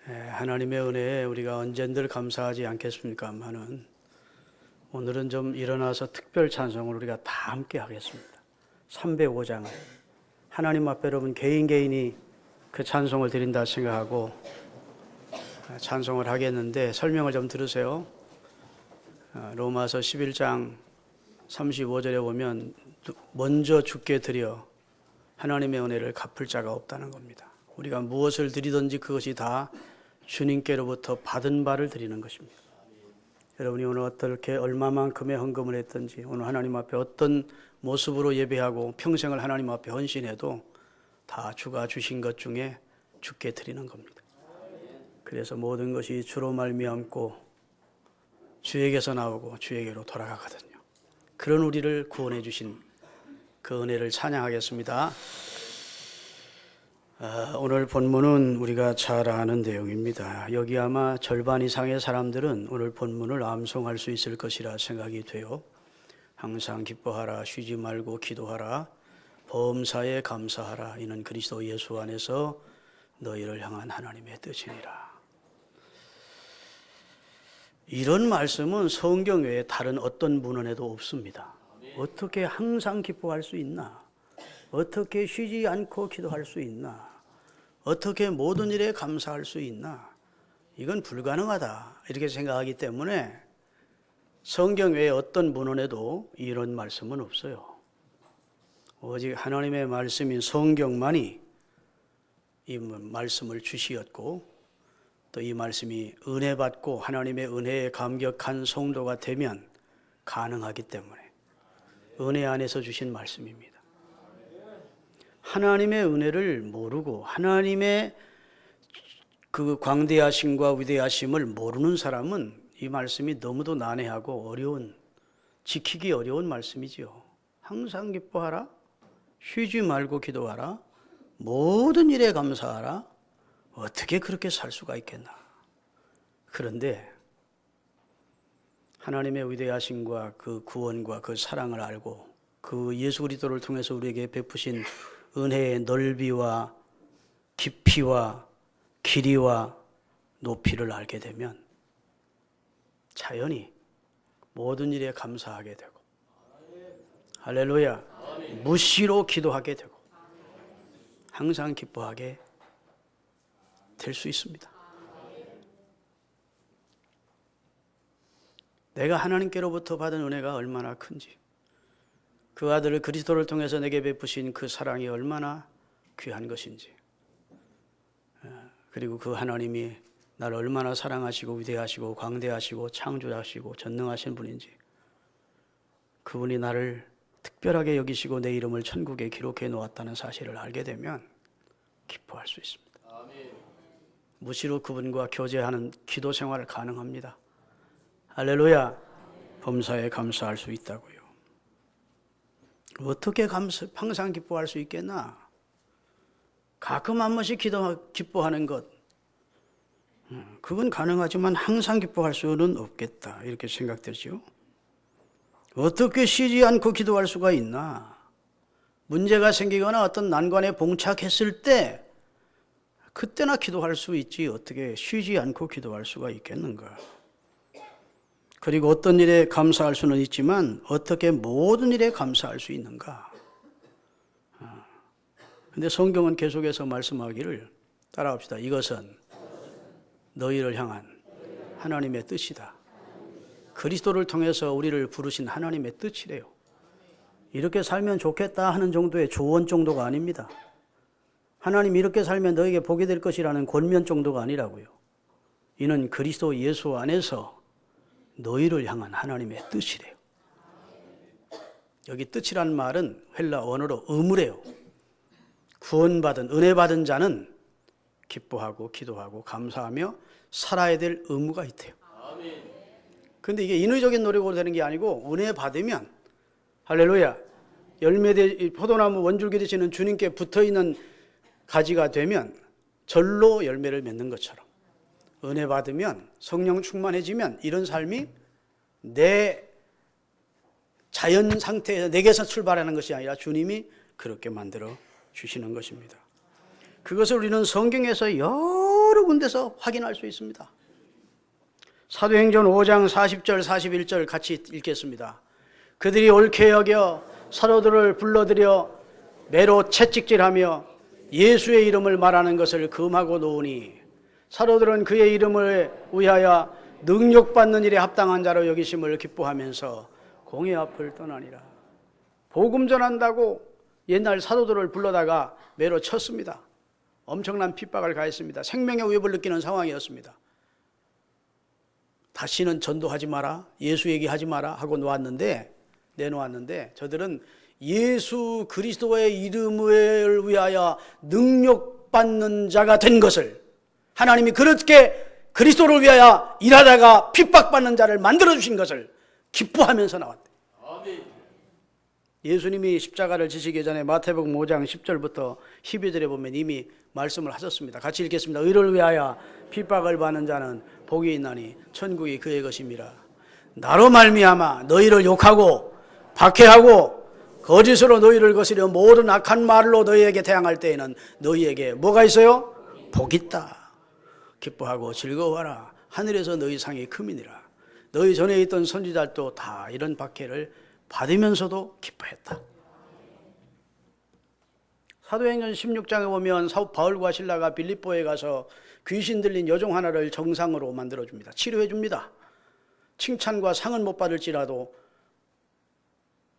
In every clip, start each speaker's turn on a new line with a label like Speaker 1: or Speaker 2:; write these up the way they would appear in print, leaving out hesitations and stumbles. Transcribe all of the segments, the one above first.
Speaker 1: 하나님의 은혜에 우리가 언젠들 감사하지 않겠습니까마는 오늘은 좀 일어나서 특별 찬송을 우리가 다 함께 하겠습니다. 305장을 하나님 앞에 여러분 개인이 그 찬송을 드린다 생각하고 찬송을 하겠는데 설명을 좀 들으세요. 로마서 11장 35절에 보면 먼저 주께 드려 하나님의 은혜를 갚을 자가 없다는 겁니다. 우리가 무엇을 드리든지 그것이 다 주님께로부터 받은 바를 드리는 것입니다. 여러분이 오늘 어떻게 얼마만큼의 헌금을 했든지 오늘 하나님 앞에 어떤 모습으로 예배하고 평생을 하나님 앞에 헌신해도 다 주가 주신 것 중에 주께 드리는 겁니다. 그래서 모든 것이 주로 말미암고 주에게서 나오고 주에게로 돌아가거든요. 그런 우리를 구원해 주신 그 은혜를 찬양하겠습니다. 오늘 본문은 우리가 잘 아는 내용입니다. 여기 아마 절반 이상의 사람들은 오늘 본문을 암송할 수 있을 것이라 생각이 돼요. 항상 기뻐하라, 쉬지 말고 기도하라, 범사에 감사하라. 이는 그리스도 예수 안에서 너희를 향한 하나님의 뜻이니라. 이런 말씀은 성경 외에 다른 어떤 문헌에도 없습니다. 어떻게 항상 기뻐할 수 있나? 어떻게 쉬지 않고 기도할 수 있나? 어떻게 모든 일에 감사할 수 있나? 이건 불가능하다 이렇게 생각하기 때문에 성경 외에 어떤 문헌에도 이런 말씀은 없어요. 오직 하나님의 말씀인 성경만이 이 말씀을 주시었고 또 이 말씀이 은혜 받고 하나님의 은혜에 감격한 성도가 되면 가능하기 때문에 은혜 안에서 주신 말씀입니다. 하나님의 은혜를 모르고 하나님의 그 광대하심과 위대하심을 모르는 사람은 이 말씀이 너무도 난해하고 어려운, 지키기 어려운 말씀이지요. 항상 기뻐하라, 쉬지 말고 기도하라, 모든 일에 감사하라. 어떻게 그렇게 살 수가 있겠나? 그런데 하나님의 위대하심과 그 구원과 그 사랑을 알고 그 예수 그리스도를 통해서 우리에게 베푸신 은혜의 넓이와 깊이와 길이와 높이를 알게 되면 자연히 모든 일에 감사하게 되고 할렐루야, 무시로 기도하게 되고 항상 기뻐하게 될 수 있습니다. 내가 하나님께로부터 받은 은혜가 얼마나 큰지, 그 아들을 그리스도를 통해서 내게 베푸신 그 사랑이 얼마나 귀한 것인지, 그리고 그 하나님이 나를 얼마나 사랑하시고 위대하시고 광대하시고 창조하시고 전능하신 분인지, 그분이 나를 특별하게 여기시고 내 이름을 천국에 기록해 놓았다는 사실을 알게 되면 기뻐할 수 있습니다. 무시로 그분과 교제하는 기도 생활 가능합니다. 할렐루야. 범사에 감사할 수 있다고요. 어떻게 항상 기뻐할 수 있겠나? 가끔 한 번씩 기뻐하는 것, 그건 가능하지만 항상 기뻐할 수는 없겠다 이렇게 생각되죠. 어떻게 쉬지 않고 기도할 수가 있나? 문제가 생기거나 어떤 난관에 봉착했을 때 그때나 기도할 수 있지 어떻게 쉬지 않고 기도할 수가 있겠는가? 그리고 어떤 일에 감사할 수는 있지만 어떻게 모든 일에 감사할 수 있는가? 근데 성경은 계속해서 말씀하기를 따라합시다. 이것은 너희를 향한 하나님의 뜻이다. 그리스도를 통해서 우리를 부르신 하나님의 뜻이래요. 이렇게 살면 좋겠다 하는 정도의 조언 정도가 아닙니다. 하나님 이렇게 살면 너에게 복이 될 것이라는 권면 정도가 아니라고요. 이는 그리스도 예수 안에서 너희를 향한 하나님의 뜻이래요. 여기 뜻이란 말은 헬라 원어로 의무래요. 구원받은 은혜 받은 자는 기뻐하고 기도하고 감사하며 살아야 될 의무가 있대요. 그런데 이게 인위적인 노력으로 되는 게 아니고 은혜 받으면 할렐루야, 포도나무 원줄기 되시는 주님께 붙어있는 가지가 되면 절로 열매를 맺는 것처럼 은혜 받으면 성령 충만해지면 이런 삶이 내 자연 상태에서 내게서 출발하는 것이 아니라 주님이 그렇게 만들어 주시는 것입니다. 그것을 우리는 성경에서 여러 여러 군데서 확인할 수 있습니다. 사도행전 5장 40절 41절 같이 읽겠습니다. 그들이 옳게 여겨 사도들을 불러들여 매로 채찍질하며 예수의 이름을 말하는 것을 금하고 놓으니 사도들은 그의 이름을 위하여 능력받는 일에 합당한 자로 여기심을 기뻐하면서 공회 앞을 떠나니라. 복음 전한다고 옛날 사도들을 불러다가 매로 쳤습니다. 엄청난 핍박을 가했습니다. 생명의 위협을 느끼는 상황이었습니다. 다시는 전도하지 마라, 예수 얘기하지 마라 하고 내놓았는데 저들은 예수 그리스도의 이름을 위하여 능력받는 자가 된 것을, 하나님이 그렇게 그리스도를 위하여 일하다가 핍박받는 자를 만들어주신 것을 기뻐하면서 나왔대. 예수님이 십자가를 지시기 전에 마태복음 5장 10절부터 12절에 보면 이미 말씀을 하셨습니다. 같이 읽겠습니다. 의를 위하여 핍박을 받는 자는 복이 있나니 천국이 그의 것임이라. 나로 말미암아 너희를 욕하고 박해하고 거짓으로 너희를 거스려 모든 악한 말로 너희에게 대항할 때에는 너희에게 뭐가 있어요? 복이 있다. 기뻐하고 즐거워하라. 하늘에서 너희 상이 크미니라. 너희 전에 있던 선지자들도 다 이런 박해를 받으면서도 기뻐했다. 사도행전 16장에 보면 바울과 실라가 빌립보에 가서 귀신 들린 여종 하나를 정상으로 만들어줍니다. 치료해줍니다. 칭찬과 상은 못 받을지라도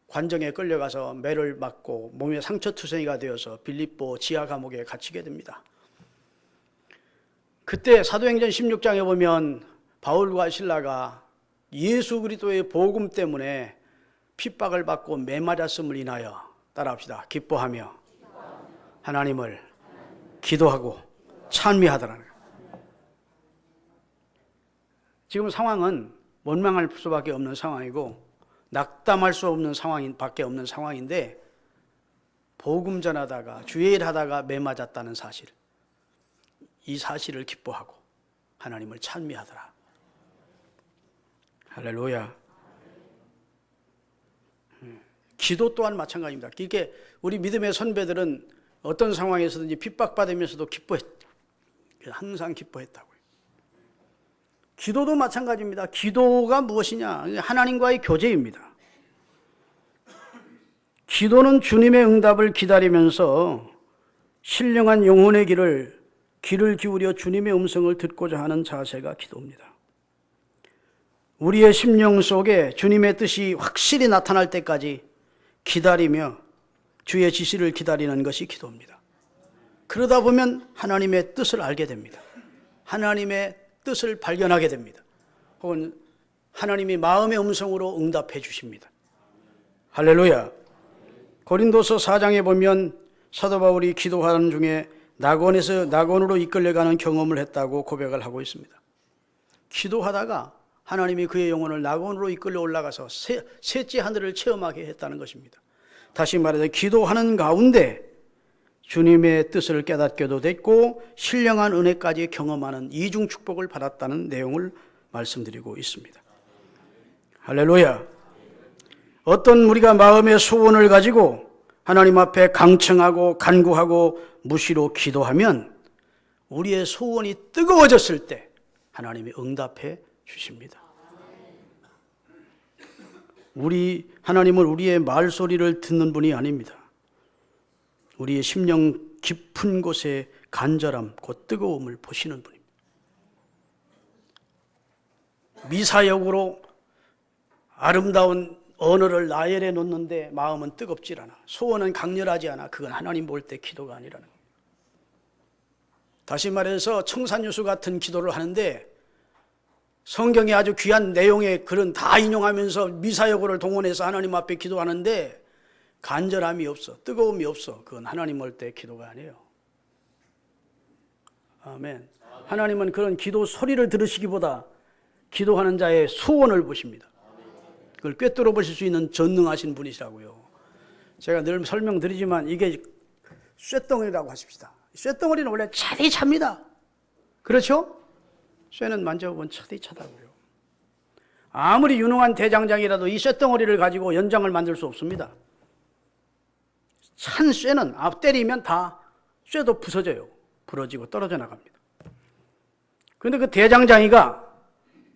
Speaker 1: 관정에 끌려가서 매를 맞고 몸에 상처투성이가 되어서 빌립보 지하 감옥에 갇히게 됩니다. 그때 사도행전 16장에 보면 바울과 실라가 예수 그리스도의 복음 때문에 핍박을 받고 매맞았음을 인하여 따라합시다. 기뻐하며 하나님을 기도하고 찬미하더라는 거예요. 지금 상황은 원망할 수밖에 없는 상황이고 낙담할 수 없는 상황밖에 없는 상황인데, 복음 전하다가 주의 일하다가 매맞았다는 사실, 이 사실을 기뻐하고 하나님을 찬미하더라. 할렐루야. 기도 또한 마찬가지입니다. 이렇게 우리 믿음의 선배들은 어떤 상황에서든지 핍박받으면서도 기뻐했다. 항상 기뻐했다고요. 기도도 마찬가지입니다. 기도가 무엇이냐? 하나님과의 교제입니다. 기도는 주님의 응답을 기다리면서 신령한 영혼의 귀를 기울여 주님의 음성을 듣고자 하는 자세가 기도입니다. 우리의 심령 속에 주님의 뜻이 확실히 나타날 때까지 기다리며 주의 지시를 기다리는 것이 기도입니다. 그러다 보면 하나님의 뜻을 알게 됩니다. 하나님의 뜻을 발견하게 됩니다. 혹은 하나님이 마음의 음성으로 응답해 주십니다. 할렐루야. 고린도서 4장에 보면 사도 바울이 기도하는 중에 낙원으로 이끌려가는 경험을 했다고 고백을 하고 있습니다. 기도하다가 하나님이 그의 영혼을 낙원으로 이끌려 올라가서 셋째 하늘을 체험하게 했다는 것입니다. 다시 말해서 기도하는 가운데 주님의 뜻을 깨닫게도 됐고 신령한 은혜까지 경험하는 이중 축복을 받았다는 내용을 말씀드리고 있습니다. 할렐루야. 어떤 우리가 마음의 소원을 가지고 하나님 앞에 강청하고 간구하고 무시로 기도하면 우리의 소원이 뜨거워졌을 때 하나님이 응답해 주십니다. 하나님은 우리의 말소리를 듣는 분이 아닙니다. 우리의 심령 깊은 곳에 간절함, 곧 뜨거움을 보시는 분입니다. 미사역으로 아름다운 언어를 나열해 놓는데 마음은 뜨겁질 않아. 소원은 강렬하지 않아. 그건 하나님 볼 때 기도가 아니라는 겁니다. 다시 말해서 청산유수 같은 기도를 하는데 성경에 아주 귀한 내용의 글은 다 인용하면서 미사여구를 동원해서 하나님 앞에 기도하는데 간절함이 없어, 뜨거움이 없어. 그건 하나님 볼 때 기도가 아니에요. 아멘. 하나님은 그런 기도 소리를 들으시기보다 기도하는 자의 소원을 보십니다. 그걸 꿰뚫어 보실 수 있는 전능하신 분이시라고요. 제가 늘 설명드리지만 이게 쇳덩어리라고 하십시다. 쇳덩어리는 원래 차디 찹니다. 그렇죠? 쇠는 만져보면 차디 차다고요. 아무리 유능한 대장장이라도 이 쇳덩어리를 가지고 연장을 만들 수 없습니다. 찬 쇠는 앞 때리면 다 쇠도 부서져요. 부러지고 떨어져 나갑니다. 그런데 그 대장장이가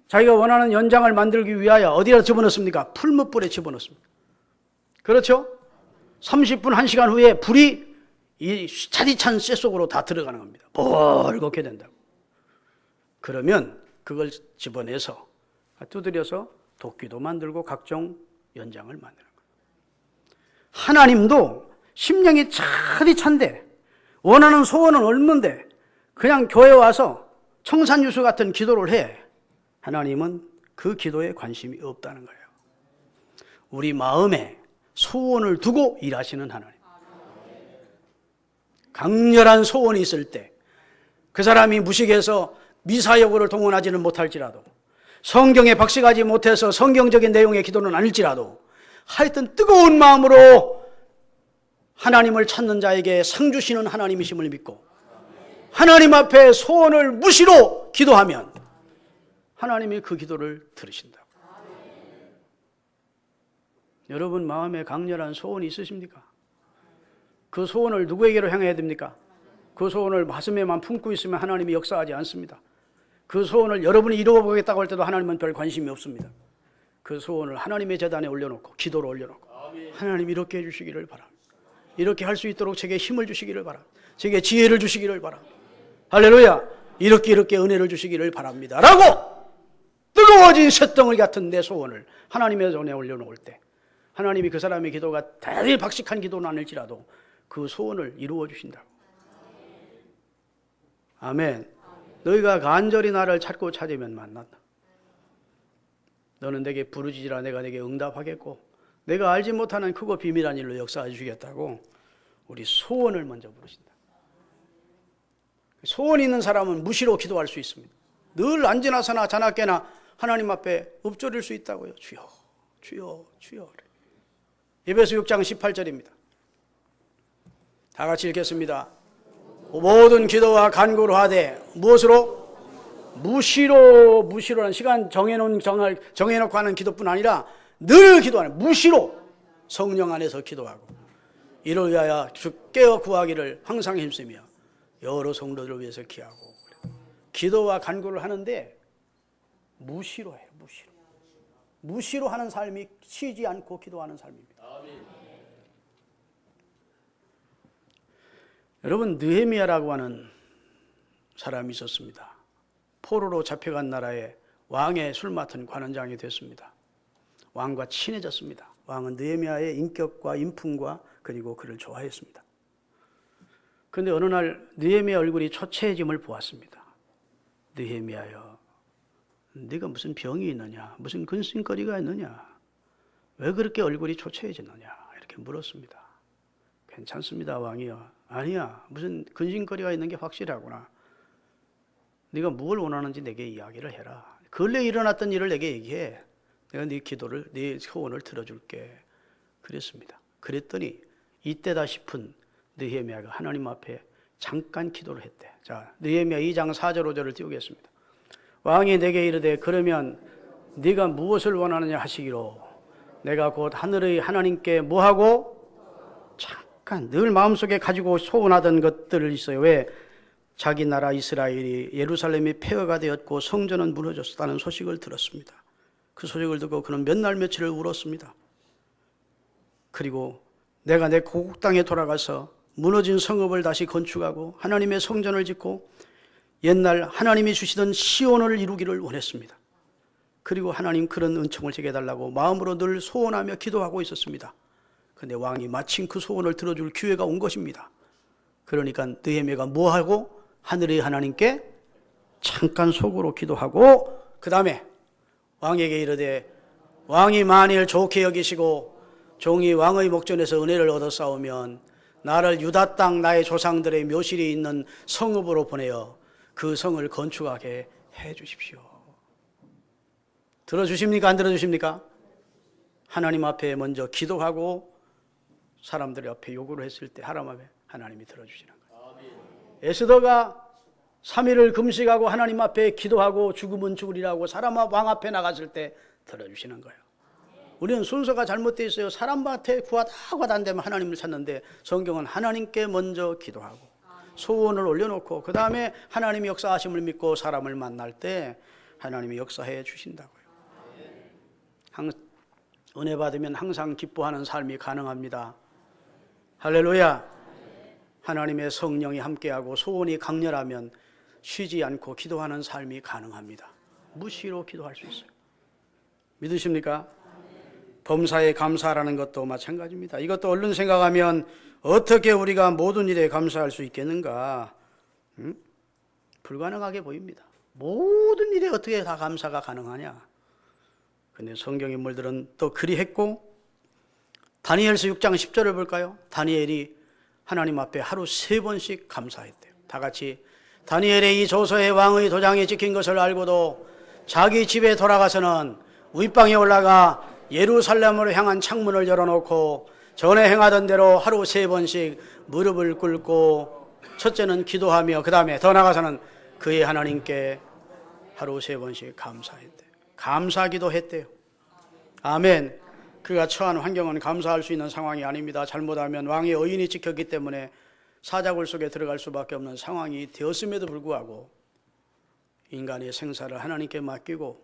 Speaker 1: 자기가 원하는 연장을 만들기 위하여 어디다 집어넣습니까? 풀무불에 집어넣습니다. 그렇죠? 30분, 1시간 후에 불이 이 차디찬 쇠 속으로 다 들어가는 겁니다. 뻘겋게 된다고. 그러면 그걸 집어내서 두드려서 도끼도 만들고 각종 연장을 만드는 거예요. 하나님도 심령이 차디찬데 원하는 소원은 없는데 그냥 교회 와서 청산유수 같은 기도를 해. 하나님은 그 기도에 관심이 없다는 거예요. 우리 마음에 소원을 두고 일하시는 하나님. 강렬한 소원이 있을 때 그 사람이 무식해서 미사여구를 동원하지는 못할지라도 성경에 박식하지 못해서 성경적인 내용의 기도는 아닐지라도 하여튼 뜨거운 마음으로 하나님을 찾는 자에게 상 주시는 하나님이심을 믿고 하나님 앞에 소원을 무시로 기도하면 하나님이 그 기도를 들으신다고. 여러분 마음에 강렬한 소원이 있으십니까? 그 소원을 누구에게로 향해야 됩니까? 그 소원을 가슴에만 품고 있으면 하나님이 역사하지 않습니다. 그 소원을 여러분이 이루어보겠다고 할 때도 하나님은 별 관심이 없습니다. 그 소원을 하나님의 제단에 올려놓고 기도로 올려놓고 하나님 이렇게 해주시기를 바랍니다. 이렇게 할 수 있도록 제게 힘을 주시기를 바랍니다. 제게 지혜를 주시기를 바랍니다. 할렐루야. 이렇게 은혜를 주시기를 바랍니다 라고 뜨거워진 쇳덩어리 같은 내 소원을 하나님의 손에 올려놓을 때 하나님이 그 사람의 기도가 대단히 박식한 기도는 아닐지라도 그 소원을 이루어 주신다고. 아멘. 너희가 간절히 나를 찾으면 만난다. 너는 내게 부르짖으라 내가 내게 응답하겠고 내가 알지 못하는 크고 비밀한 일로 역사해 주겠다고 우리 소원을 먼저 부르신다. 소원 있는 사람은 무시로 기도할 수 있습니다. 늘 안지나서나 자나깨나 하나님 앞에 읊조릴 수 있다고요. 주여 주여 주여. 에베소 6장 18절입니다. 다 같이 읽겠습니다. 모든 기도와 간구를 하되 무엇으로? 무시로라는 시간 정해놓고 하는 기도뿐 아니라 늘 기도하는 무시로 성령 안에서 기도하고 이를 위하여 주께 구하기를 항상 힘쓰며 여러 성도들을 위해서 기하고. 기도와 간구를 하는데 무시로 해요. 무시로 하는 삶이 쉬지 않고 기도하는 삶입니다. 여러분 느헤미야라고 하는 사람이 있었습니다. 포로로 잡혀간 나라의 왕의 술 맡은 관원장이 됐습니다. 왕과 친해졌습니다. 왕은 느헤미야의 인격과 인품과 그리고 그를 좋아했습니다. 그런데 어느 날 느헤미야 얼굴이 초췌해짐을 보았습니다. 느헤미야여, 네가 무슨 병이 있느냐? 무슨 근심거리가 있느냐? 왜 그렇게 얼굴이 초췌해졌느냐? 이렇게 물었습니다. 괜찮습니다, 왕이여. 아니야, 무슨 근심거리가 있는 게 확실하구나. 네가 무엇을 원하는지 내게 이야기를 해라. 근래 일어났던 일을 내게 얘기해. 내가 네 기도를, 네 소원을 들어줄게. 그랬습니다. 그랬더니 이때다 싶은 느헤미야가 하나님 앞에 잠깐 기도를 했대. 자, 느헤미야 2장 4절 5절을 띄우겠습니다. 왕이 내게 이르되 그러면 네가 무엇을 원하느냐 하시기로 내가 곧 하늘의 하나님께 뭐하고 잠깐 늘 마음속에 가지고 소원하던 것들을 있어요. 왜? 자기 나라 이스라엘이 예루살렘이 폐허가 되었고 성전은 무너졌다는 소식을 들었습니다. 그 소식을 듣고 그는 몇 날 며칠을 울었습니다. 그리고 내가 내 고국 땅에 돌아가서 무너진 성읍을 다시 건축하고 하나님의 성전을 짓고 옛날 하나님이 주시던 시온을 이루기를 원했습니다. 그리고 하나님 그런 은총을 제게 해달라고 마음으로 늘 소원하며 기도하고 있었습니다. 그런데 왕이 마침 그 소원을 들어줄 기회가 온 것입니다. 그러니까 느헤미야가 뭐하고 하늘의 하나님께 잠깐 속으로 기도하고 그 다음에 왕에게 이르되 왕이 만일 좋게 여기시고 종이 왕의 목전에서 은혜를 얻어 싸우면 나를 유다 땅 나의 조상들의 묘실이 있는 성읍으로 보내어 그 성을 건축하게 해 주십시오. 들어주십니까? 안 들어주십니까? 하나님 앞에 먼저 기도하고 사람들 앞에 요구를 했을 때 하나님이 들어주시는 거예요. 에스더가 3일을 금식하고 하나님 앞에 기도하고 죽으면 죽으리라고 사람 왕 앞에 나갔을 때 들어주시는 거예요. 우리는 순서가 잘못되어 있어요. 사람한테 구하다가 안 되면 하나님을 찾는데 성경은 하나님께 먼저 기도하고 소원을 올려놓고 그 다음에 하나님의 역사하심을 믿고 사람을 만날 때 하나님이 역사해 주신다고요. 은혜 받으면 항상 기뻐하는 삶이 가능합니다. 할렐루야. 하나님의 성령이 함께하고 소원이 강렬하면 쉬지 않고 기도하는 삶이 가능합니다. 무시로 기도할 수 있어요. 믿으십니까? 범사에 감사라는 것도 마찬가지입니다. 이것도 얼른 생각하면 어떻게 우리가 모든 일에 감사할 수 있겠는가? 불가능하게 보입니다. 모든 일에 어떻게 다 감사가 가능하냐? 근데 성경 인물들은 또 그리했고, 다니엘서 6장 10절을 볼까요? 다니엘이 하나님 앞에 하루 3번씩 감사했대요. 다 같이. 다니엘의 이 조서에 왕의 도장이 찍힌 것을 알고도 자기 집에 돌아가서는 윗방에 올라가 예루살렘으로 향한 창문을 열어놓고 전에 행하던 대로 하루 3번씩 무릎을 꿇고 첫째는 기도하며 그 다음에 더 나아가서는 그의 하나님께 하루 3번씩 감사했대요. 감사기도 했대요. 아멘. 그가 처한 환경은 감사할 수 있는 상황이 아닙니다. 잘못하면 왕의 의인이 지켰기 때문에 사자굴 속에 들어갈 수밖에 없는 상황이 되었음에도 불구하고 인간의 생사를 하나님께 맡기고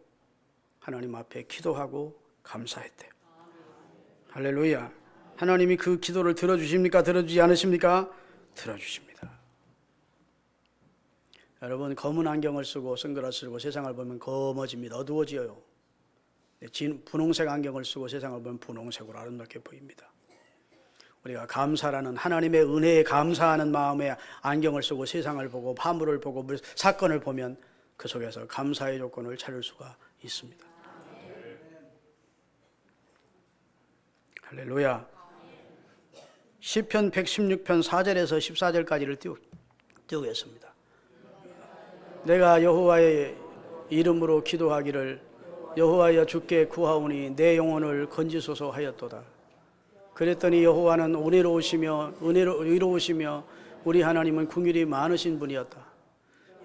Speaker 1: 하나님 앞에 기도하고 감사했대요. 할렐루야. 하나님이 그 기도를 들어주십니까? 들어주지 않으십니까? 들어주십니다. 여러분, 검은 안경을 쓰고 선글라스 쓰고 세상을 보면 검어집니다. 어두워져요. 분홍색 안경을 쓰고 세상을 보면 분홍색으로 아름답게 보입니다. 우리가 감사라는 하나님의 은혜에 감사하는 마음에 안경을 쓰고 세상을 보고 화물을 보고 사건을 보면 그 속에서 감사의 조건을 찾을 수가 있습니다. 할렐루야. 시편 116편 4절에서 14절까지를 띄우겠습니다. 내가 여호와의 이름으로 기도하기를 여호와여 주께 구하오니 내 영혼을 건지소서 하였도다. 그랬더니 여호와는 의로우시며 우리 하나님은 긍휼이 많으신 분이었다.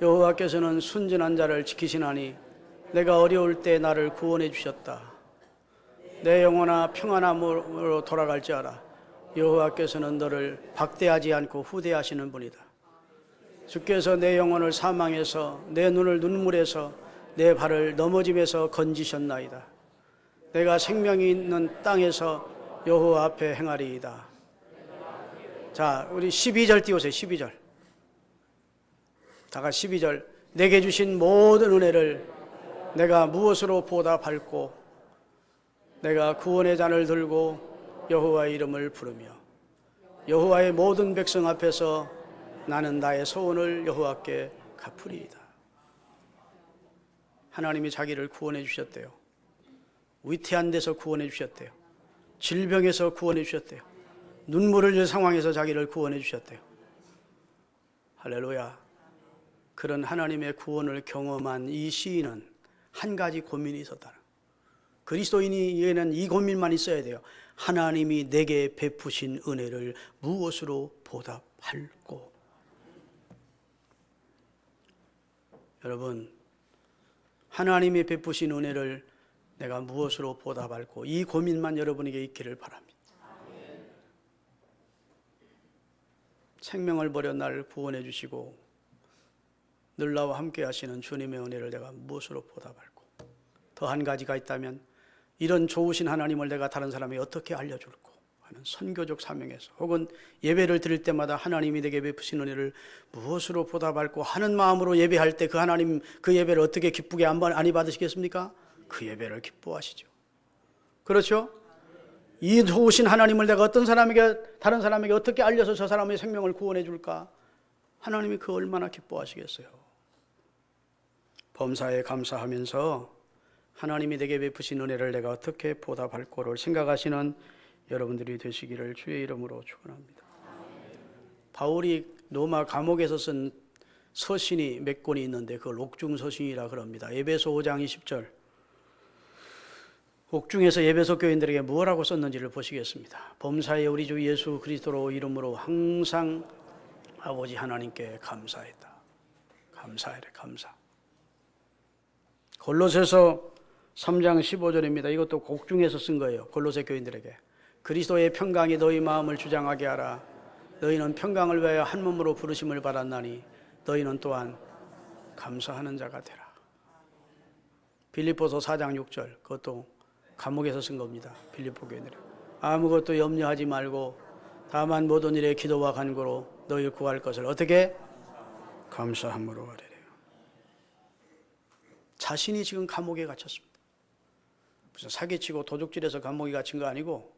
Speaker 1: 여호와께서는 순전한 자를 지키시나니 내가 어려울 때 나를 구원해 주셨다. 내 영혼아 평안함으로 돌아갈지어다. 여호와께서는 너를 박대하지 않고 후대하시는 분이다. 주께서 내 영혼을 사망에서 내 눈을 눈물에서 내 발을 넘어짐에서 건지셨나이다. 내가 생명이 있는 땅에서 여호와 앞에 행하리이다. 자, 우리 12절 띄우세요. 12절. 다가 12절. 내게 주신 모든 은혜를 내가 무엇으로 보답할꼬? 내가 구원의 잔을 들고 여호와의 이름을 부르며 여호와의 모든 백성 앞에서 나는 나의 소원을 여호와께 갚으리이다. 하나님이 자기를 구원해 주셨대요. 위태한 데서 구원해 주셨대요. 질병에서 구원해 주셨대요. 눈물을 흘릴 상황에서 자기를 구원해 주셨대요. 할렐루야. 그런 하나님의 구원을 경험한 이 시인은 한 가지 고민이 있었다. 그리스도인에게는 이 고민만 있어야 돼요. 하나님이 내게 베푸신 은혜를 무엇으로 보답할꼬? 여러분, 하나님이 베푸신 은혜를 내가 무엇으로 보답할꼬? 이 고민만 여러분에게 있기를 바랍니다. 생명을 버려 나를 구원해 주시고 늘 나와 함께 하시는 주님의 은혜를 내가 무엇으로 보답할꼬? 더 한 가지가 있다면 이런 좋으신 하나님을 내가 다른 사람에게 어떻게 알려줄꼬 하는 선교적 사명에서 혹은 예배를 드릴 때마다 하나님이 내게 베푸신 은혜를 무엇으로 보답할꼬 하는 마음으로 예배할 때 그 하나님 그 예배를 어떻게 기쁘게 안 받으시겠습니까? 그 예배를 기뻐하시죠. 그렇죠? 이 좋으신 하나님을 내가 다른 사람에게 어떻게 알려서 저 사람의 생명을 구원해 줄까? 하나님이 그 얼마나 기뻐하시겠어요. 범사에 감사하면서 하나님이 내게 베푸신 은혜를 내가 어떻게 보답할꼬를 생각하시는 여러분들이 되시기를 주의 이름으로 축원합니다. 바울이 로마 감옥에서 쓴 서신이 몇 권이 있는데 그걸 옥중서신이라 그럽니다. 에베소 5장 20절. 옥중에서 에베소 교인들에게 뭐라고 썼는지를 보시겠습니다. 범사에 우리 주 예수 그리스도로 이름으로 항상 아버지 하나님께 감사했다. 감사해라, 감사. 골로새서 3장 15절입니다. 이것도 곡중에서 쓴 거예요. 골로새 교인들에게. 그리스도의 평강이 너희 마음을 주장하게 하라. 너희는 평강을 위하여 한 몸으로 부르심을 받았나니 너희는 또한 감사하는 자가 되라. 빌립보서 4장 6절, 그것도 감옥에서 쓴 겁니다. 빌립보 교인들이 아무것도 염려하지 말고 다만 모든 일에 기도와 간구로 너희 구할 것을 어떻게 감사함으로 하리라. 자신이 지금 감옥에 갇혔습니다. 무슨 사기치고 도둑질해서 감옥에 갇힌 거 아니고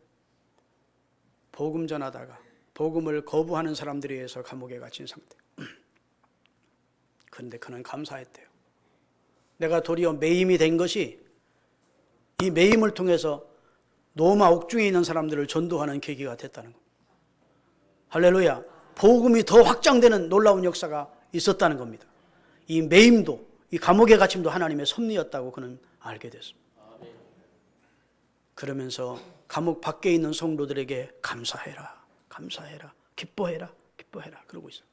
Speaker 1: 복음 전하다가 복음을 거부하는 사람들에 의해서 감옥에 갇힌 상태. 그런데 그는 감사했대요. 내가 도리어 매임이 된 것이 이 매임을 통해서 로마 옥중에 있는 사람들을 전도하는 계기가 됐다는 겁니다. 할렐루야. 복음이 더 확장되는 놀라운 역사가 있었다는 겁니다. 이 매임도, 이 감옥에 갇힘도 하나님의 섭리였다고 그는 알게 됐습니다. 그러면서 감옥 밖에 있는 성도들에게 감사해라, 감사해라, 기뻐해라, 기뻐해라 그러고 있어요.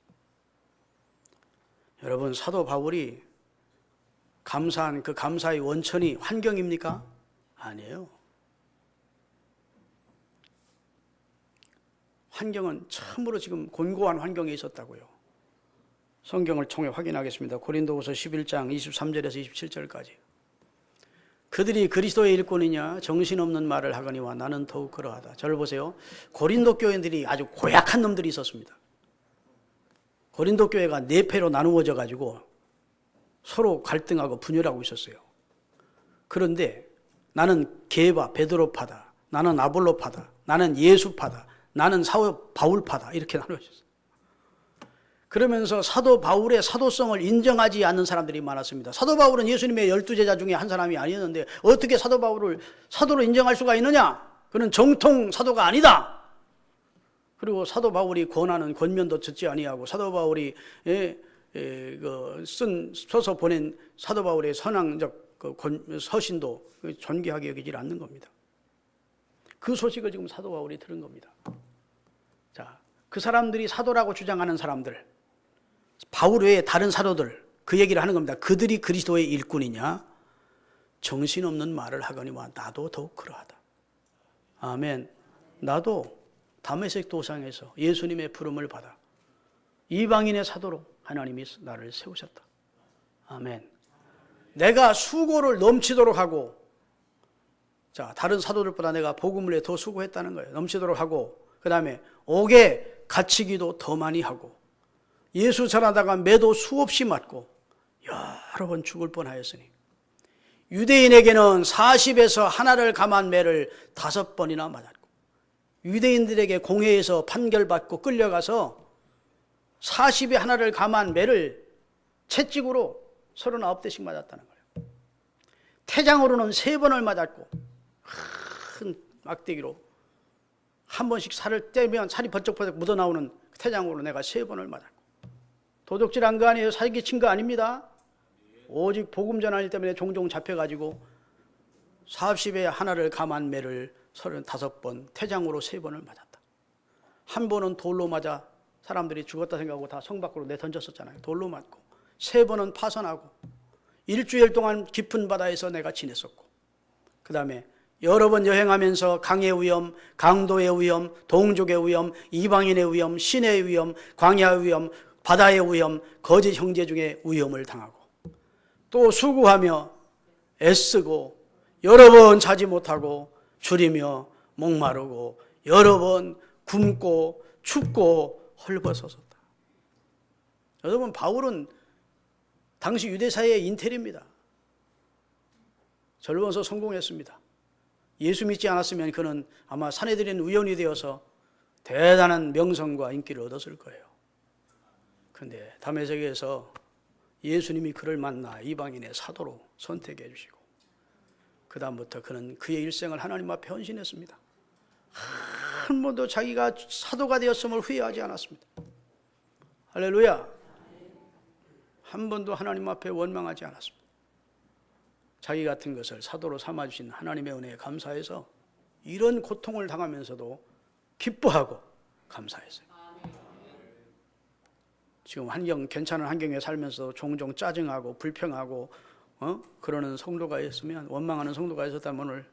Speaker 1: 여러분, 사도 바울이 감사한 그 감사의 원천이 환경입니까? 아니에요. 환경은 참으로 지금 곤고한 환경에 있었다고요. 성경을 통해 확인하겠습니다. 고린도후서 11장 23절에서 27절까지. 그들이 그리스도의 일꾼이냐 정신없는 말을 하거니와 나는 더욱 그러하다. 저를 보세요. 고린도 교인들이 아주 고약한 놈들이 있었습니다. 고린도 교회가 네 패로 나누어져 가지고 서로 갈등하고 분열하고 있었어요. 그런데 나는 게바 베드로파다, 나는 아볼로파다, 나는 예수파다, 나는 사도 바울파다 이렇게 나누어졌어요. 그러면서 사도 바울의 사도성을 인정하지 않는 사람들이 많았습니다. 사도 바울은 예수님의 12제자 중에 한 사람이 아니었는데 어떻게 사도 바울을 사도로 인정할 수가 있느냐? 그는 정통 사도가 아니다. 그리고 사도 바울이 권하는 권면도 듣지 아니하고 사도 바울이 써서 보낸 사도 바울의 선왕적 서신도 존귀하게 여기질 않는 겁니다. 그 소식을 지금 사도 바울이 들은 겁니다. 자, 그 사람들이 사도라고 주장하는 사람들, 바울 외에 다른 사도들, 그 얘기를 하는 겁니다. 그들이 그리스도의 일꾼이냐? 정신없는 말을 하거니와 나도 더욱 그러하다. 아멘. 나도 다메섹 도상에서 예수님의 부름을 받아 이방인의 사도로 하나님이 나를 세우셨다. 아멘. 내가 수고를 넘치도록 하고, 자, 다른 사도들보다 내가 복음을 위해 더 수고했다는 거예요. 넘치도록 하고, 그 다음에 옥에 갇히기도 더 많이 하고, 예수 전하다가 매도 수없이 맞고 여러 번 죽을 뻔하였으니 유대인에게는 40에서 하나를 감한 매를 5번이나 맞았고, 유대인들에게 공회에서 판결받고 끌려가서 40에 하나를 감한 매를 채찍으로 39대씩 맞았다는 거예요. 태장으로는 3번을 맞았고, 큰 막대기로 한 번씩 살을 떼면 살이 번쩍번쩍 묻어나오는 태장으로 내가 3번을 맞았고, 도둑질한 거 아니에요. 사기친 거 아닙니다. 오직 복음 전하기 때문에 종종 잡혀가지고 40에 하나를 감한 매를 35번, 태장으로 3번을 맞았다. 한 번은 돌로 맞아 사람들이 죽었다 생각하고 다 성 밖으로 내던졌었잖아요. 돌로 맞고. 3번은 파선하고. 일주일 동안 깊은 바다에서 내가 지냈었고, 그 다음에 여러 번 여행하면서 강의 위험, 강도의 위험, 동족의 위험, 이방인의 위험, 신의 위험, 광야의 위험, 바다의 위험, 거짓 형제 중에 위험을 당하고, 또 수고하며 애쓰고 여러 번 자지 못하고 줄이며 목마르고 여러 번 굶고 춥고 헐벗어섰다. 여러분, 바울은 당시 유대사회의 인텔입니다. 젊어서 성공했습니다. 예수 믿지 않았으면 그는 아마 사내들인 우연이 되어서 대단한 명성과 인기를 얻었을 거예요. 그런데 다메섹에서 예수님이 그를 만나 이방인의 사도로 선택해 주시고, 그 다음부터 그는 그의 일생을 하나님 앞에 헌신했습니다. 한 번도 자기가 사도가 되었음을 후회하지 않았습니다. 할렐루야. 한 번도 하나님 앞에 원망하지 않았습니다. 자기 같은 것을 사도로 삼아주신 하나님의 은혜에 감사해서 이런 고통을 당하면서도 기뻐하고 감사했어요. 지금 괜찮은 환경에 살면서 종종 짜증하고 불평하고 그러는 성도가 있으면, 원망하는 성도가 있었다면 오늘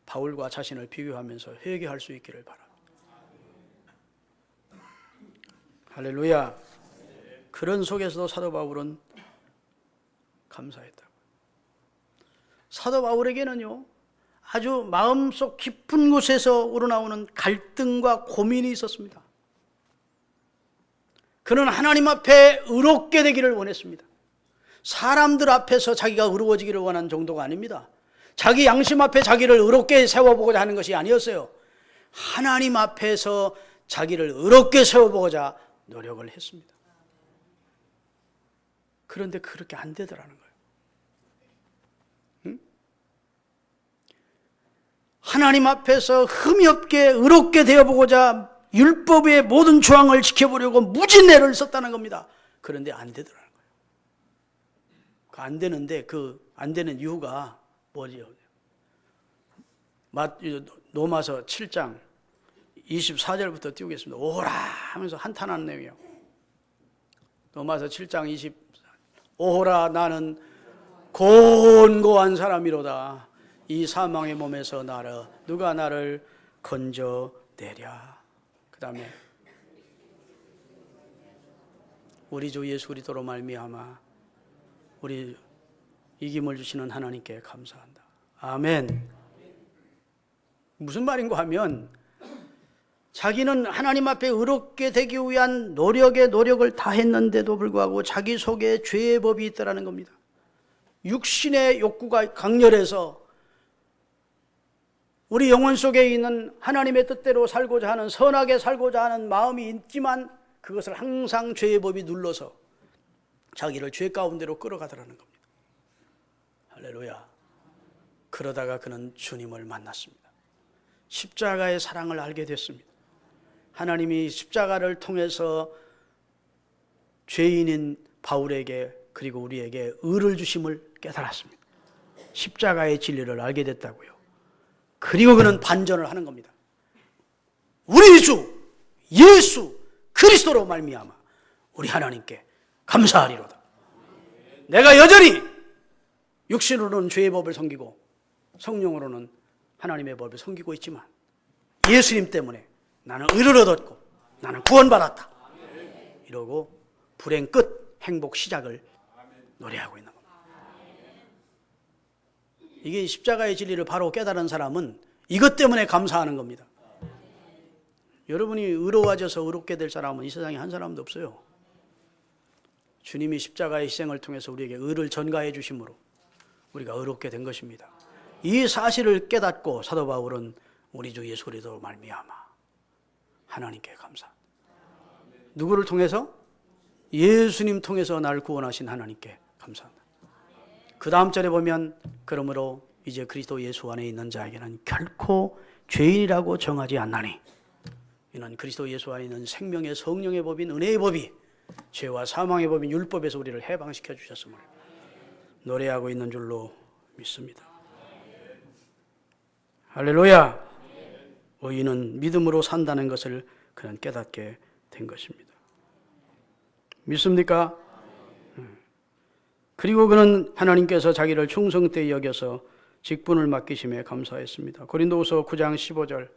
Speaker 1: 바울과 자신을 비교하면서 회개할 수 있기를 바랍니다. 할렐루야. 그런 속에서도 사도 바울은 감사했다고. 사도 바울에게는요, 아주 마음속 깊은 곳에서 우러나오는 갈등과 고민이 있었습니다. 그는 하나님 앞에 의롭게 되기를 원했습니다. 사람들 앞에서 자기가 의로워지기를 원한 정도가 아닙니다. 자기 양심 앞에 자기를 의롭게 세워보고자 하는 것이 아니었어요. 하나님 앞에서 자기를 의롭게 세워보고자 노력을 했습니다. 그런데 그렇게 안 되더라는 거예요. 응? 하나님 앞에서 흠이 없게 의롭게 되어보고자 율법의 모든 조항을 지켜보려고 무진 애를 썼다는 겁니다. 그런데 안 되더라는 거예요. 안 되는데 안 되는 이유가 뭐지요? 로마서 7장 24절부터 띄우겠습니다. 오라 하면서 한탄하는 내용이에요. 로마서 7장 24절. 오라 나는 곤고한 사람이로다. 이 사망의 몸에서 누가 나를 건져내랴. 그 다음에 우리 주 예수 그리스도로 말미암아 우리 이김을 주시는 하나님께 감사한다. 아멘. 무슨 말인가 하면 자기는 하나님 앞에 의롭게 되기 위한 노력을 다 했는데도 불구하고 자기 속에 죄의 법이 있다는 겁니다. 육신의 욕구가 강렬해서 우리 영혼 속에 있는 하나님의 뜻대로 살고자 하는, 선하게 살고자 하는 마음이 있지만 그것을 항상 죄의 법이 눌러서 자기를 죄 가운데로 끌어가더라는 겁니다. 할렐루야. 그러다가 그는 주님을 만났습니다. 십자가의 사랑을 알게 됐습니다. 하나님이 십자가를 통해서 죄인인 바울에게 그리고 우리에게 의를 주심을 깨달았습니다. 십자가의 진리를 알게 됐다고요. 그리고 그는 반전을 하는 겁니다. 우리 주 예수 그리스도로 말미암아 우리 하나님께 감사하리로다. 내가 여전히 육신으로는 죄의 법을 섬기고 성령으로는 하나님의 법을 섬기고 있지만 예수님 때문에 나는 의를 얻었고 나는 구원받았다. 이러고 불행 끝 행복 시작을 노래하고 있는 겁니다. 이게 십자가의 진리를 바로 깨달은 사람은 이것 때문에 감사하는 겁니다. 여러분이 의로워져서 의롭게 될 사람은 이 세상에 한 사람도 없어요. 주님이 십자가의 희생을 통해서 우리에게 의를 전가해 주심으로 우리가 의롭게 된 것입니다. 이 사실을 깨닫고 사도 바울은 우리 주 예수 그리스도로 말미암아 하나님께 감사합니다. 누구를 통해서? 예수님 통해서 나를 구원하신 하나님께 감사합니다. 그 다음 절에 보면 그러므로 이제 그리스도 예수 안에 있는 자에게는 결코 죄인이라고 정하지 않나니 이는 그리스도 예수 안에 있는 생명의 성령의 법인 은혜의 법이 죄와 사망의 법인 율법에서 우리를 해방시켜 주셨음을 노래하고 있는 줄로 믿습니다. 할렐루야. 의인은 믿음으로 산다는 것을 그는 깨닫게 된 것입니다. 믿습니까? 그리고 그는 하나님께서 자기를 충성되이 여겨서 직분을 맡기심에 감사했습니다. 고린도후서 9장 15절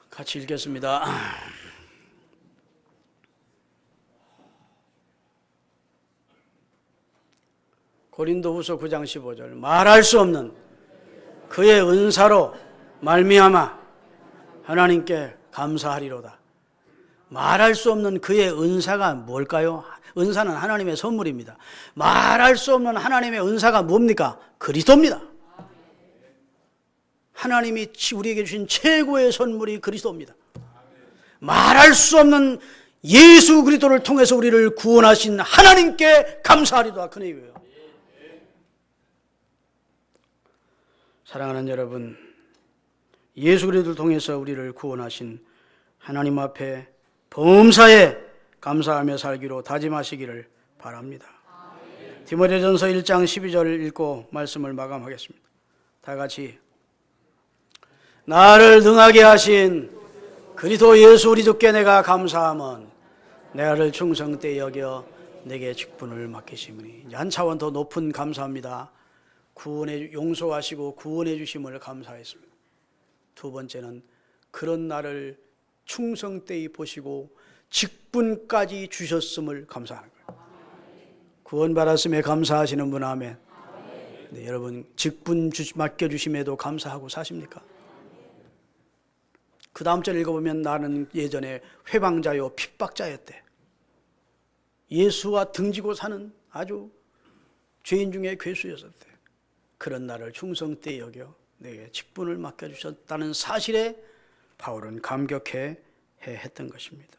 Speaker 1: 같이 읽겠습니다. 고린도후서 9장 15절 말할 수 없는 그의 은사로 말미암아 하나님께 감사하리로다. 말할 수 없는 그의 은사가 뭘까요? 은사는 하나님의 선물입니다. 말할 수 없는 하나님의 은사가 뭡니까? 그리스도입니다. 하나님이 우리에게 주신 최고의 선물이 그리스도입니다. 말할 수 없는 예수 그리스도를 통해서 우리를 구원하신 하나님께 감사하리도다. 그 얘기예요. 사랑하는 여러분, 예수 그리스도를 통해서 우리를 구원하신 하나님 앞에 범사에 감사하며 살기로 다짐하시기를 바랍니다. 디모데전서 1장 12절 읽고 말씀을 마감하겠습니다. 다 같이. 나를 능하게 하신 그리스도 예수 우리 주께 내가 감사함은 나를 충성되이 여겨 내게 직분을 맡기심이니. 한 차원 더 높은 감사합니다. 용서하시고 구원해 주심을 감사했습니다. 두 번째는 그런 나를 충성되이 보시고 직분까지 주셨음을 감사하는 거예요. 구원받았음에 감사하시는 분 아멘. 네, 여러분 직분 맡겨주심에도 감사하고 사십니까? 그 다음 절 읽어보면 나는 예전에 회방자요 핍박자였대. 예수와 등지고 사는 아주 죄인 중에 괴수였었대. 그런 나를 충성되이 여겨 내게 직분을 맡겨주셨다는 사실에 바울은 감격해 했던 것입니다.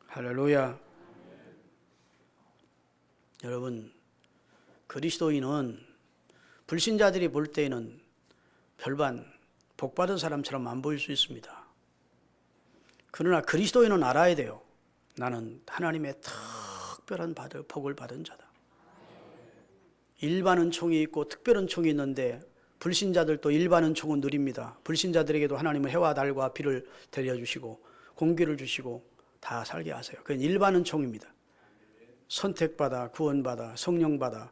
Speaker 1: 할렐루야. 여러분, 그리스도인은 불신자들이 볼 때에는 별반 복받은 사람처럼 안 보일 수 있습니다. 그러나 그리스도인은 알아야 돼요. 나는 하나님의 특별한 복을 받은 자다. 일반 은총이 있고 특별 은총이 있는데 불신자들도 일반 은총은 누립니다. 불신자들에게도 하나님은 해와 달과 비를 데려주시고 공기를 주시고 다 살게 하세요. 그건 일반 은총입니다. 선택받아 구원받아 성령받아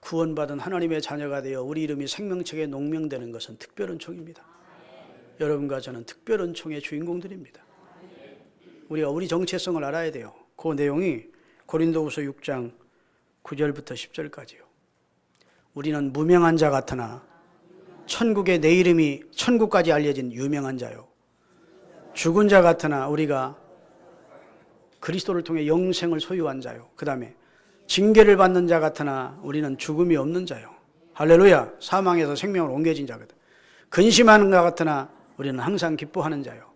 Speaker 1: 구원받은 하나님의 자녀가 되어 우리 이름이 생명책에 농명되는 것은 특별 은총입니다. 여러분과 저는 특별 은총의 주인공들입니다. 우리가 우리 정체성을 알아야 돼요. 그 내용이 고린도후서 6장 9절부터 10절까지요. 우리는 무명한 자 같으나 천국에 내 이름이 천국까지 알려진 유명한 자요. 죽은 자 같으나 우리가 그리스도를 통해 영생을 소유한 자요. 그 다음에 징계를 받는 자 같으나 우리는 죽음이 없는 자요. 할렐루야. 사망에서 생명으로 옮겨진 자거든. 근심하는 자 같으나 우리는 항상 기뻐하는 자요.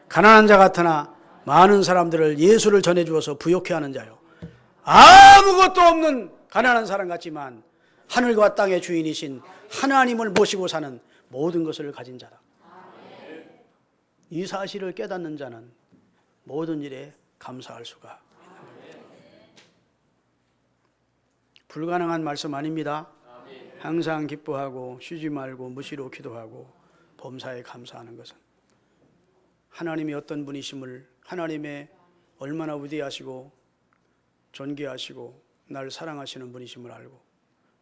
Speaker 1: 가난한 자 같으나 많은 사람들을 예수를 전해주어서 부욕해 하는 자요. 아무것도 없는 가난한 사람 같지만 하늘과 땅의 주인이신 하나님을 모시고 사는 모든 것을 가진 자다. 이 사실을 깨닫는 자는 모든 일에 감사할 수가 있는 겁니다. 불가능한 말씀 아닙니다. 항상 기뻐하고 쉬지 말고 무시로 기도하고 범사에 감사하는 것은 하나님이 어떤 분이심을, 하나님의 얼마나 위대하시고 존귀하시고 날 사랑하시는 분이심을 알고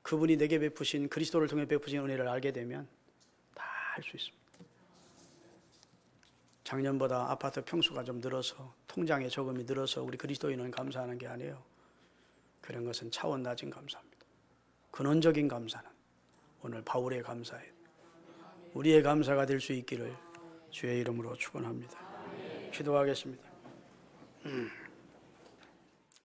Speaker 1: 그분이 내게 베푸신, 그리스도를 통해 베푸신 은혜를 알게 되면 다 할 수 있습니다. 작년보다 아파트 평수가 좀 늘어서 통장에 저금이 늘어서 우리 그리스도인은 감사하는 게 아니에요. 그런 것은 차원 낮은 감사입니다. 근원적인 감사는 오늘 바울의 감사예요. 우리의 감사가 될 수 있기를 주의 이름으로 축원합니다. 기도하겠습니다.